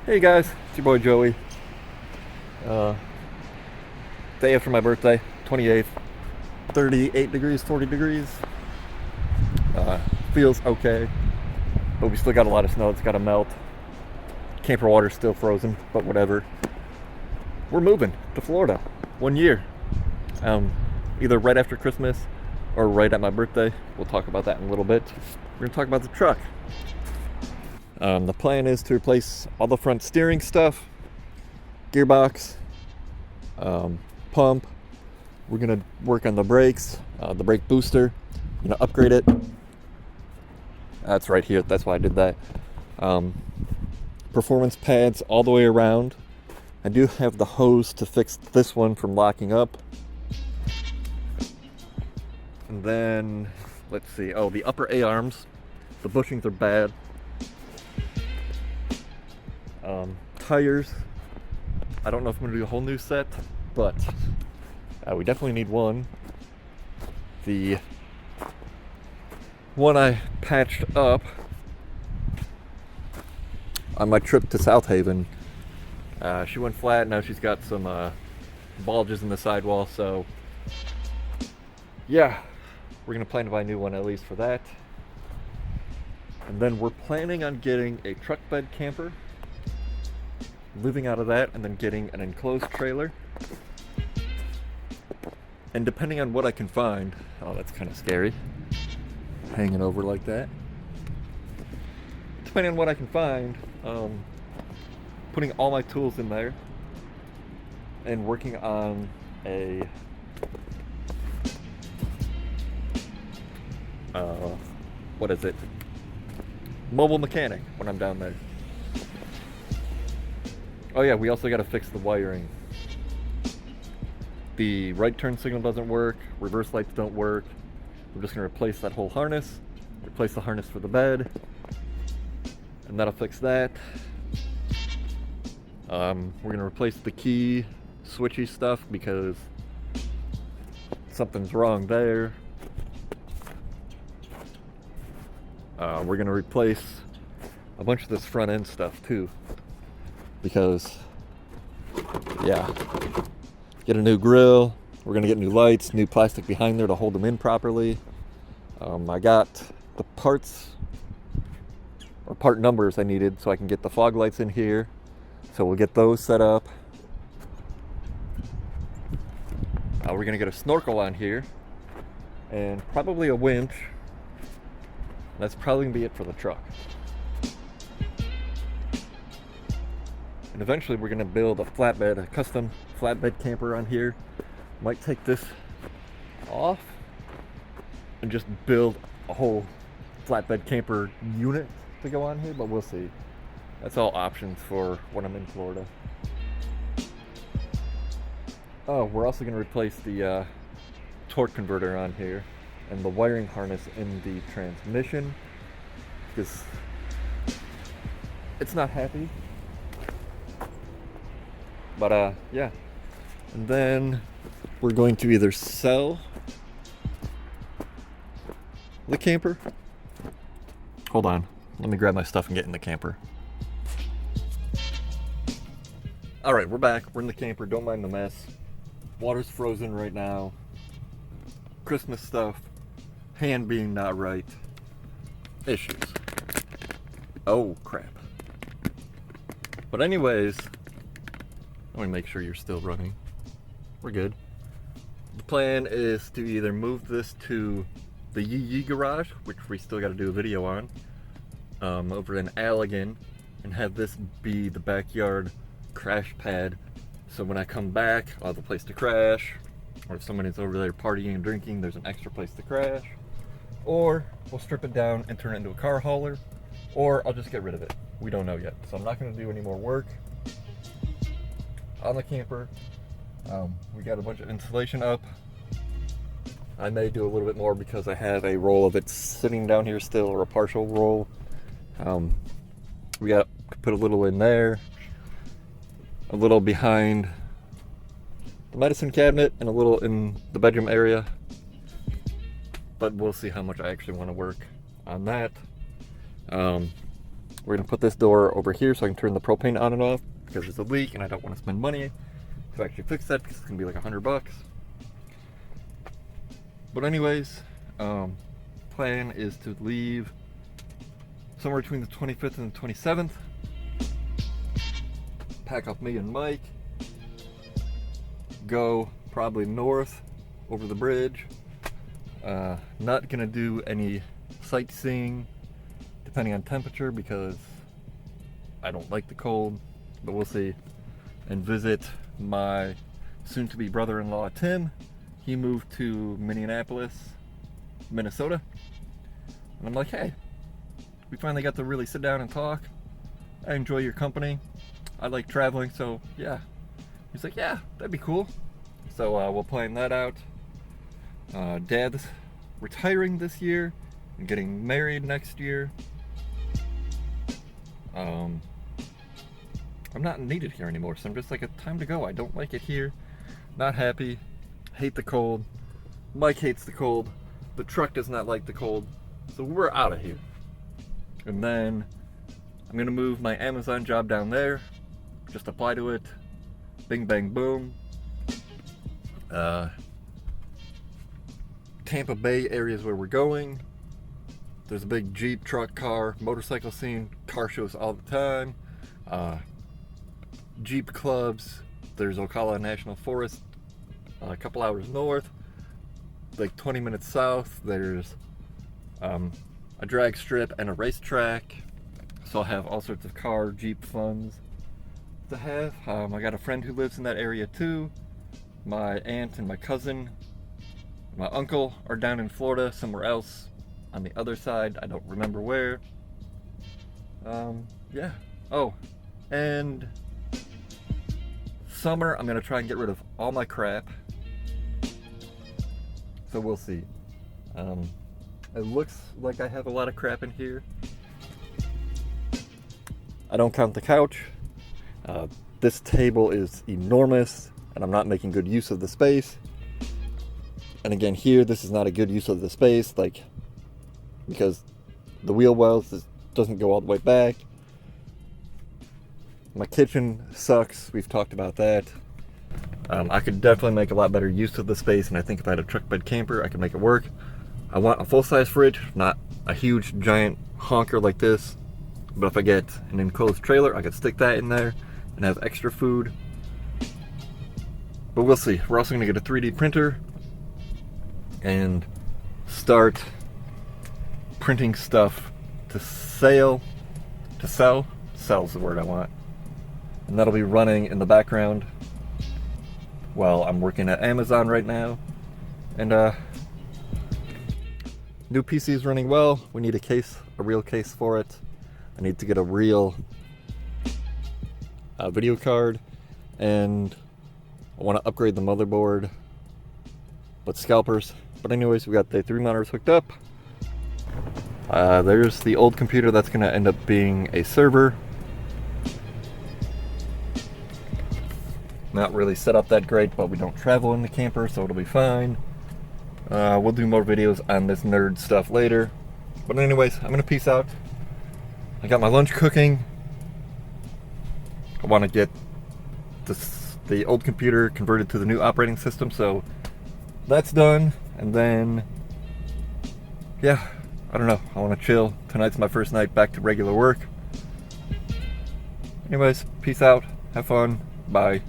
Hey guys, it's your boy Joey. Uh, Day after my birthday, 28th, 38 degrees, 40 degrees. Uh, Feels okay, but we still got a lot of snow that's got to melt. Camper water's still frozen, but whatever. We're moving to Florida. 1 year. Um, Either right after Christmas or right at my birthday. We'll talk about that in a little bit. We're gonna talk about the truck. The plan is to replace all the front steering stuff, gearbox, pump. We're gonna work on the brakes, the brake booster. I'm gonna upgrade it. That's right here. That's why I did that. Performance pads all the way around. I do have the hose to fix this one from locking up. And then, let's see. Oh, the upper A-arms. The bushings are bad. Tires. I don't know if I'm gonna do a whole new set, but we definitely need one. The one I patched up on my trip to South Haven, she went flat. Now she's got some bulges in the sidewall, so yeah, we're gonna plan to buy a new one at least for that. And then we're planning on getting a truck bed camper, living out of that, and then getting an enclosed trailer. And depending on what I can find, oh, that's kind of scary, hanging over like that. Depending on what I can find, putting all my tools in there and working on a what is it? Mobile mechanic when I'm down there. Oh yeah, we also got to fix the wiring. The right turn signal doesn't work, reverse lights don't work. We're just going to replace that whole harness, replace the harness for the bed, and that'll fix that. We're going to replace the key switchy stuff because something's wrong there. We're going to replace a bunch of this front end stuff too, because yeah, get a new grill. We're gonna get new lights, new plastic behind there to hold them in properly. I got the parts or part numbers I needed so I can get the fog lights in here, so we'll get those set up. We're gonna get a snorkel on here and probably a winch. That's probably gonna be it for the truck. And eventually we're gonna build a custom flatbed camper on here. Might take this off and just build a whole flatbed camper unit to go on here, but we'll see. That's all options for when I'm in Florida. Oh, we're also gonna replace the torque converter on here and the wiring harness in the transmission because it's not happy. But yeah. And then we're going to either sell the camper. Hold on. Let me grab my stuff and get in the camper. Alright, we're back. We're in the camper. Don't mind the mess. Water's frozen right now. Christmas stuff. Hand being not right. Issues. Oh, crap. But anyways, let me make sure you're still running. We're good. The plan is to either move this to the Yee garage, which we still got to do a video on, over in Allegan, and have this be the backyard crash pad. So when I come back, I'll have a place to crash, or if somebody's over there partying and drinking, there's an extra place to crash. Or we'll strip it down and turn it into a car hauler, or I'll just get rid of it. We don't know yet. So I'm not going to do any more work on the camper. We got a bunch of insulation up. I may do a little bit more because I have a roll of it sitting down here still, or a partial roll. We got to put a little in there, a little behind the medicine cabinet, and a little in the bedroom area. But we'll see how much I actually want to work on that. We're gonna put this door over here so I can turn the propane on and off because there's a leak and I don't want to spend money to actually fix that because it's gonna be like $100. But anyways, plan is to leave somewhere between the 25th and the 27th. Pack up me and Mike. Go probably north over the bridge. Not gonna do any sightseeing depending on temperature because I don't like the cold, but we'll see. And visit my soon-to-be brother-in-law Tim. He moved to Minneapolis, Minnesota, and I'm like, hey, we finally got to really sit down and talk. I enjoy your company. I like traveling, so yeah. He's like, yeah, that'd be cool. So we'll plan that out. Dad's retiring this year and getting married next year. I'm not needed here anymore, so I'm just like, it's time to go. I don't like it here. Not happy. Hate the cold. Mike hates the cold. The truck does not like the cold. So we're out of here. And then I'm gonna move my Amazon job down there. Just apply to it. Bing, bang, boom. Tampa Bay area is where we're going. There's a big Jeep, truck, car, motorcycle scene, car shows all the time. Jeep clubs. There's Ocala National Forest, a couple hours north, like 20 minutes south. There's a drag strip and a racetrack. So I'll have all sorts of car, Jeep funds to have. I got a friend who lives in that area too. My aunt and my cousin, my uncle are down in Florida, somewhere else on the other side. I don't remember where. Yeah. Oh, and summer I'm gonna try and get rid of all my crap. So we'll see. It looks like I have a lot of crap in here. I don't count the couch. This table is enormous and I'm not making good use of the space. And again here, this is not a good use of the space, like, because the wheel wells doesn't go all the way back. My kitchen sucks. We've talked about that. I could definitely make a lot better use of the space, and I think if I had a truck bed camper, I could make it work. I want a full-size fridge, not a huge giant honker like this. But if I get an enclosed trailer, I could stick that in there and have extra food. But we'll see. We're also going to get a 3D printer and start printing stuff to sell. Sell's the word I want. And that'll be running in the background while I'm working at Amazon right now. And new PC is running well. We need a real case for it. I need to get a real video card, and I want to upgrade the motherboard, but scalpers. But anyways, we got the 3 monitors hooked up. There's the old computer that's going to end up being a server. Not really set up that great, but we don't travel in the camper, so it'll be fine. We'll do more videos on this nerd stuff later. But anyways, I'm going to peace out. I got my lunch cooking. I want to get the old computer converted to the new operating system, so that's done. And then, yeah, I don't know. I want to chill. Tonight's my first night back to regular work. Anyways, peace out. Have fun. Bye.